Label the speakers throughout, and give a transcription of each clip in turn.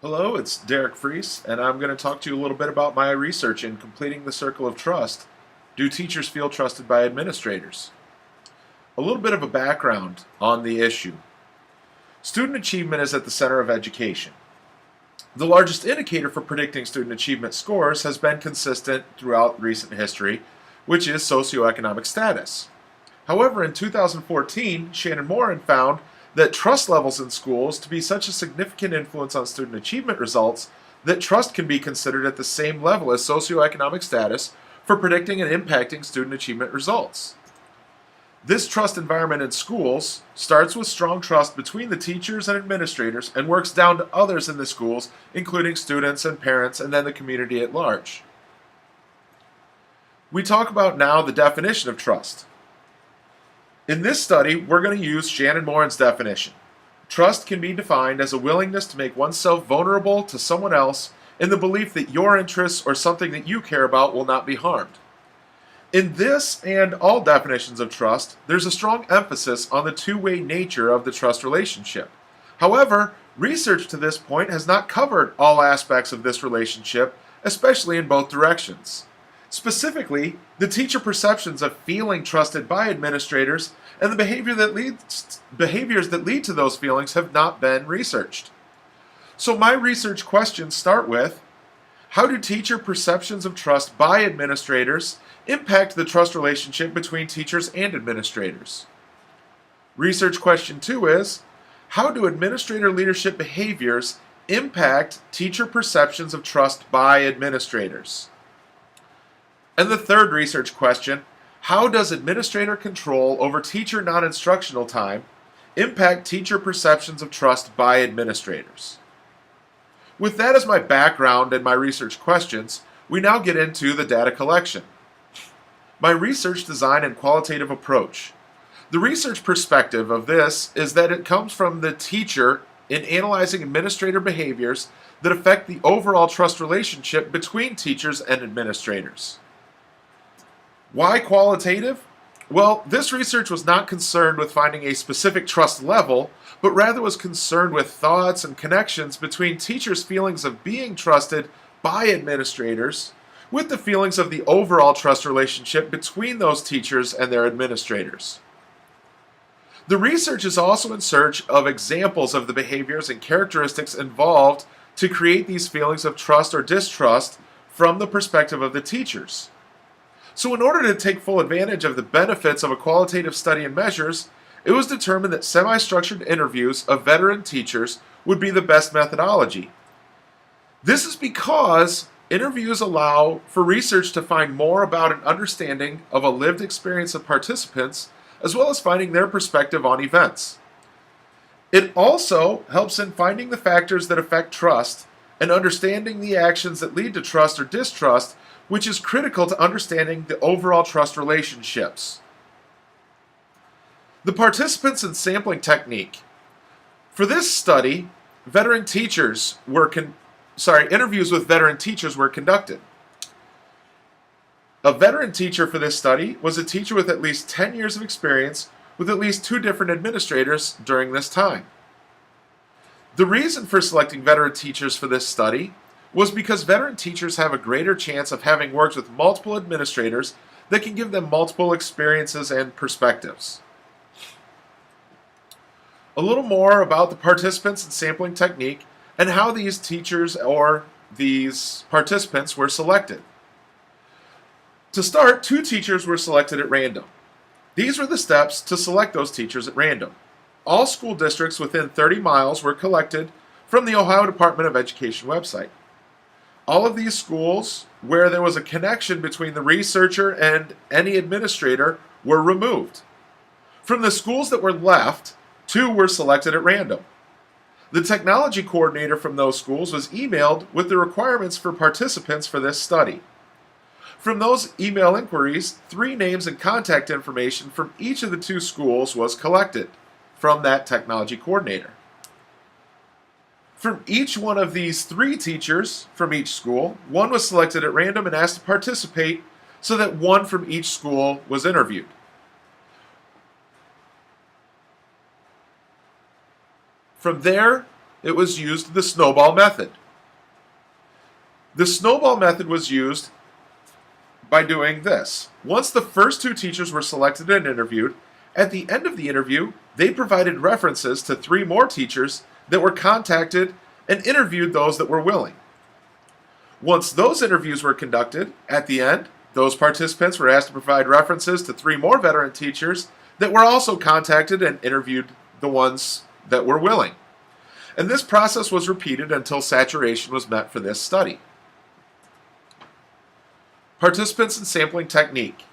Speaker 1: Hello, it's Derek Fries, and I'm going to talk to you a little bit about my research in completing the circle of trust. Do teachers feel trusted by administrators? A little bit of a background on the issue. Student achievement is at the center of education. The largest indicator for predicting student achievement scores has been consistent throughout recent history, which is socioeconomic status. However, in 2014, Shannon Moran found that trust levels in schools to be such a significant influence on student achievement results that trust can be considered at the same level as socioeconomic status for predicting and impacting student achievement results. This trust environment in schools starts with strong trust between the teachers and administrators and works down to others in the schools, including students and parents and then the community at large. We talk about now the definition of trust. In this study, we're going to use Shannon Moran's definition. Trust can be defined as a willingness to make oneself vulnerable to someone else in the belief that your interests or something that you care about will not be harmed. In this and all definitions of trust, there's a strong emphasis on the two-way nature of the trust relationship. However, research to this point has not covered all aspects of this relationship, especially in both directions. Specifically, the teacher perceptions of feeling trusted by administrators and the behaviors that lead to those feelings have not been researched. So my research questions start with, how do teacher perceptions of trust by administrators impact the trust relationship between teachers and administrators? Research question 2 is, how do administrator leadership behaviors impact teacher perceptions of trust by administrators? And the third research question, how does administrator control over teacher non-instructional time impact teacher perceptions of trust by administrators? With that as my background and my research questions, we now get into the data collection. My research design and qualitative approach. The research perspective of this is that it comes from the teacher in analyzing administrator behaviors that affect the overall trust relationship between teachers and administrators. Why qualitative? Well, this research was not concerned with finding a specific trust level, but rather was concerned with thoughts and connections between teachers' feelings of being trusted by administrators with the feelings of the overall trust relationship between those teachers and their administrators. The research is also in search of examples of the behaviors and characteristics involved to create these feelings of trust or distrust from the perspective of the teachers. So in order to take full advantage of the benefits of a qualitative study and measures, it was determined that semi-structured interviews of veteran teachers would be the best methodology. This is because interviews allow for research to find more about an understanding of a lived experience of participants, as well as finding their perspective on events. It also helps in finding the factors that affect trust and understanding the actions that lead to trust or distrust, which is critical to understanding the overall trust relationships. The participants and sampling technique. For this study, interviews with veteran teachers were conducted. A veteran teacher for this study was a teacher with at least 10 years of experience with at least 2 different administrators during this time. The reason for selecting veteran teachers for this study was because veteran teachers have a greater chance of having worked with multiple administrators that can give them multiple experiences and perspectives. A little more about the participants and sampling technique and how these teachers or these participants were selected. To start, 2 teachers were selected at random. These were the steps to select those teachers at random. All school districts within 30 miles were collected from the Ohio Department of Education website. All of these schools where there was a connection between the researcher and any administrator were removed. From the schools that were left, 2 were selected at random. The technology coordinator from those schools was emailed with the requirements for participants for this study. From those email inquiries, 3 names and contact information from each of the 2 schools was collected from that technology coordinator. From each one of these 3 teachers from each school, 1 was selected at random and asked to participate so that 1 from each school was interviewed. From there, It was used the snowball method. The snowball method was used by doing this. Once the first two teachers were selected and interviewed, at the end of the interview, they provided references to 3 more teachers that were contacted and interviewed those that were willing. Once those interviews were conducted, at the end, those participants were asked to provide references to 3 more veteran teachers that were also contacted and interviewed the ones that were willing. And this process was repeated until saturation was met for this study. Participants and sampling technique.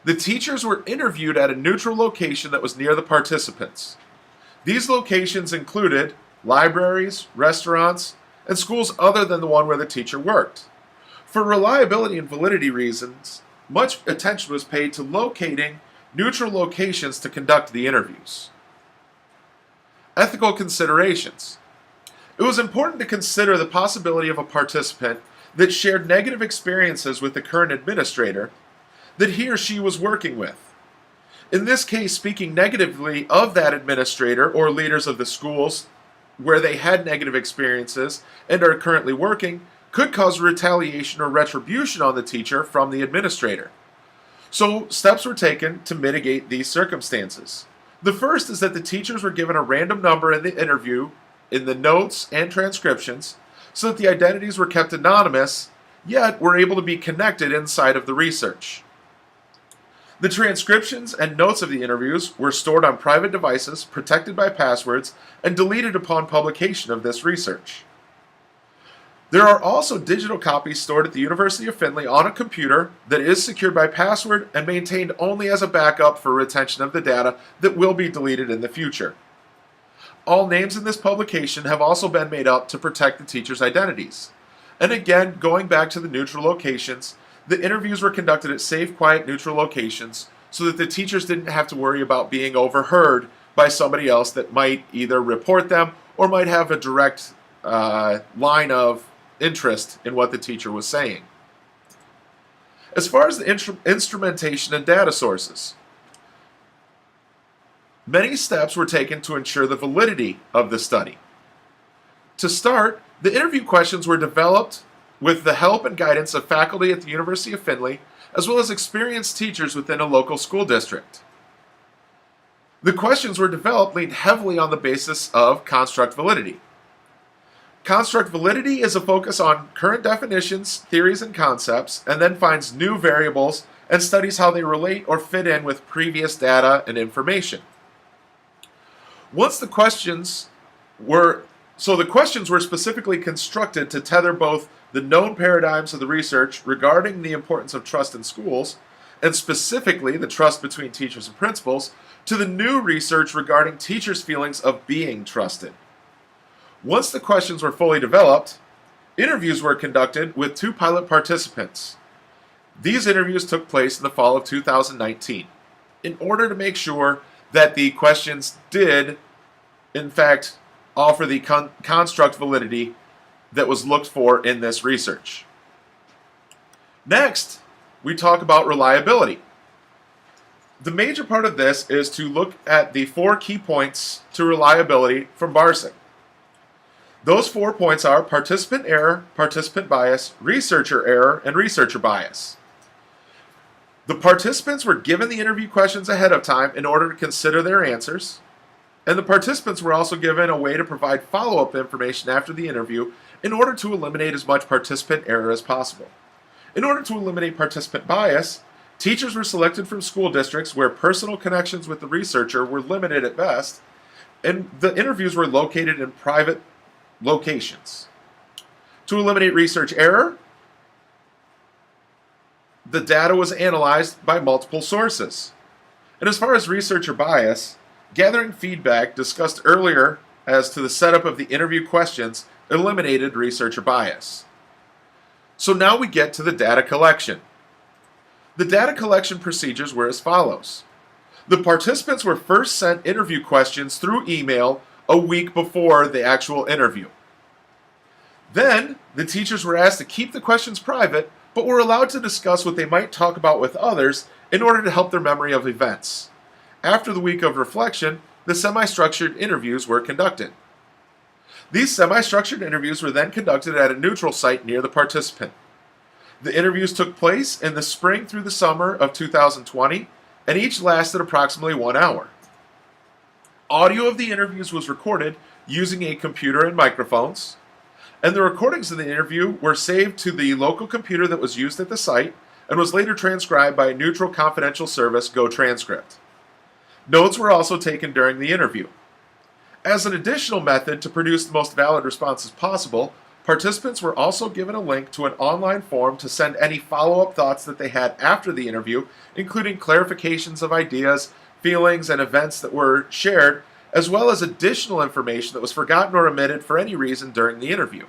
Speaker 1: The teachers were interviewed at a neutral location that was near the participants. These locations included libraries, restaurants, and schools other than the one where the teacher worked. For reliability and validity reasons, much attention was paid to locating neutral locations to conduct the interviews. Ethical considerations. It was important to consider the possibility of a participant that shared negative experiences with the current administrator that he or she was working with. In this case, speaking negatively of that administrator or leaders of the schools where they had negative experiences and are currently working could cause retaliation or retribution on the teacher from the administrator. So steps were taken to mitigate these circumstances. The first is that the teachers were given a random number in the interview, in the notes and transcriptions, so that the identities were kept anonymous, yet were able to be connected inside of the research. The transcriptions and notes of the interviews were stored on private devices, protected by passwords, and deleted upon publication of this research. There are also digital copies stored at the University of Findlay on a computer that is secured by password and maintained only as a backup for retention of the data that will be deleted in the future. All names in this publication have also been made up to protect the teachers' identities. And again, going back to the neutral locations, the interviews were conducted at safe, quiet, neutral locations so that the teachers didn't have to worry about being overheard by somebody else that might either report them or might have a direct line of interest in what the teacher was saying. As far as the instrumentation and data sources, many steps were taken to ensure the validity of the study. To start, the interview questions were developed with the help and guidance of faculty at the University of Findlay, as well as experienced teachers within a local school district. The questions were developed leaned heavily on the basis of construct validity. Construct validity is a focus on current definitions, theories, and concepts, and then finds new variables and studies how they relate or fit in with previous data and information. The questions were specifically constructed to tether both the known paradigms of the research regarding the importance of trust in schools, and specifically the trust between teachers and principals, to the new research regarding teachers' feelings of being trusted. Once the questions were fully developed, interviews were conducted with 2 pilot participants. These interviews took place in the fall of 2019 in order to make sure that the questions did, in fact, offer the construct validity that was looked for in this research. Next, we talk about reliability. The major part of this is to look at the 4 key points to reliability from Barsic. Those 4 points are participant error, participant bias, researcher error, and researcher bias. The participants were given the interview questions ahead of time in order to consider their answers, and the participants were also given a way to provide follow-up information after the interview in order to eliminate as much participant error as possible. In order to eliminate participant bias, teachers were selected from school districts where personal connections with the researcher were limited at best, and the interviews were located in private locations. To eliminate research error, the data was analyzed by multiple sources. And as far as researcher bias, gathering feedback discussed earlier as to the setup of the interview questions eliminated researcher bias. So now we get to the data collection. The data collection procedures were as follows. The participants were first sent interview questions through email a week before the actual interview. Then, the teachers were asked to keep the questions private, but were allowed to discuss what they might talk about with others in order to help their memory of events. After the week of reflection, the semi-structured interviews were conducted. These semi-structured interviews were then conducted at a neutral site near the participant. The interviews took place in the spring through the summer of 2020, and each lasted approximately 1 hour. Audio of the interviews was recorded using a computer and microphones, and the recordings of the interview were saved to the local computer that was used at the site and was later transcribed by a neutral confidential service, GoTranscript. Notes were also taken during the interview. As an additional method to produce the most valid responses possible, participants were also given a link to an online form to send any follow-up thoughts that they had after the interview, including clarifications of ideas, feelings, and events that were shared, as well as additional information that was forgotten or omitted for any reason during the interview.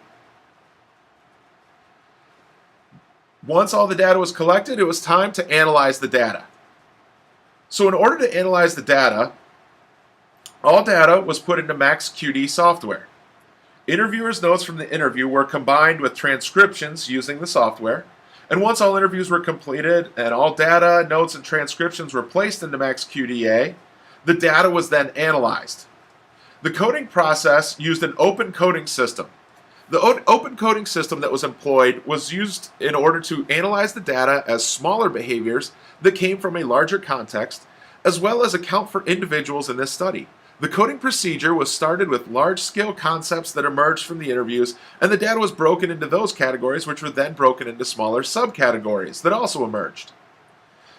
Speaker 1: Once all the data was collected, it was time to analyze the data. So in order to analyze the data, all data was put into MaxQD software. Interviewers' notes from the interview were combined with transcriptions using the software, and once all interviews were completed and all data, notes, and transcriptions were placed into MaxQDA, the data was then analyzed. The coding process used an open coding system. The open coding system that was employed was used in order to analyze the data as smaller behaviors that came from a larger context, as well as account for individuals in this study. The coding procedure was started with large-scale concepts that emerged from the interviews, and the data was broken into those categories, which were then broken into smaller subcategories that also emerged.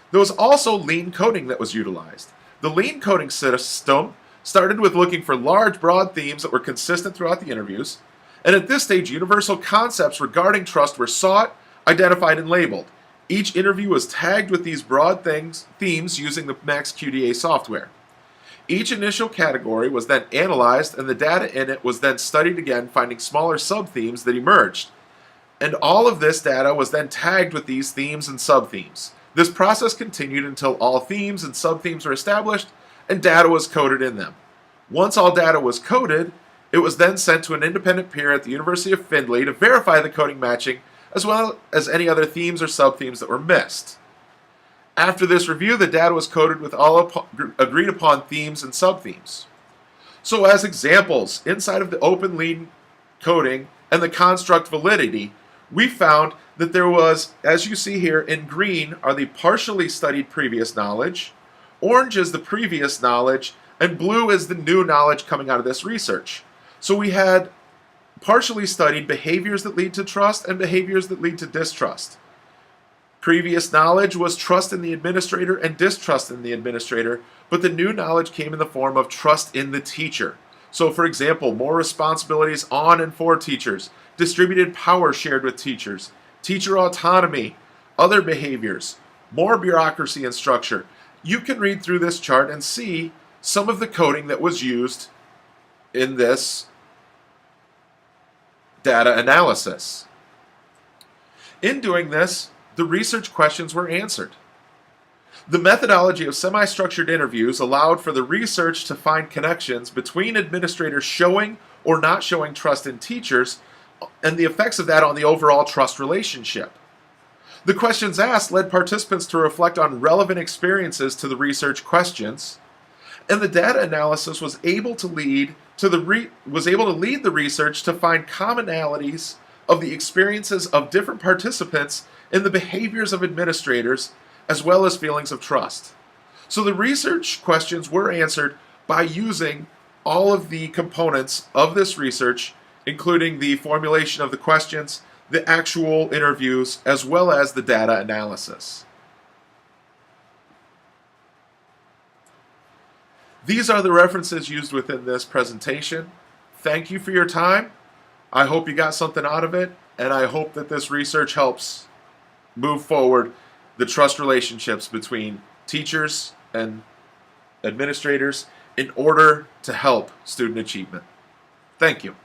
Speaker 1: There was also lean coding that was utilized. The lean coding system started with looking for large, broad themes that were consistent throughout the interviews, and at this stage, universal concepts regarding trust were sought, identified, and labeled. Each interview was tagged with these broad themes using the MaxQDA software. Each initial category was then analyzed, and the data in it was then studied again, finding smaller sub-themes that emerged. And all of this data was then tagged with these themes and sub-themes. This process continued until all themes and sub-themes were established and data was coded in them. Once all data was coded, it was then sent to an independent peer at the University of Findlay to verify the coding matching, as well as any other themes or sub-themes that were missed. After this review, the data was coded with all agreed upon themes and sub-themes. So as examples, inside of the open lean coding and the construct validity, we found that there was, as you see here, in green are the partially studied previous knowledge, orange is the previous knowledge, and blue is the new knowledge coming out of this research. So we had partially studied behaviors that lead to trust and behaviors that lead to distrust. Previous knowledge was trust in the administrator and distrust in the administrator, but the new knowledge came in the form of trust in the teacher. So for example, more responsibilities on and for teachers, distributed power shared with teachers, teacher autonomy, other behaviors, more bureaucracy and structure. You can read through this chart and see some of the coding that was used in this data analysis. In doing this, the research questions were answered. The methodology of semi-structured interviews allowed for the research to find connections between administrators showing or not showing trust in teachers and the effects of that on the overall trust relationship. The questions asked led participants to reflect on relevant experiences to the research questions, and the data analysis was able to lead the research to find commonalities of the experiences of different participants in the behaviors of administrators, as well as feelings of trust. So the research questions were answered by using all of the components of this research, including the formulation of the questions, the actual interviews, as well as the data analysis. These are the references used within this presentation. Thank you for your time. I hope you got something out of it, and I hope that this research helps move forward the trust relationships between teachers and administrators in order to help student achievement. Thank you.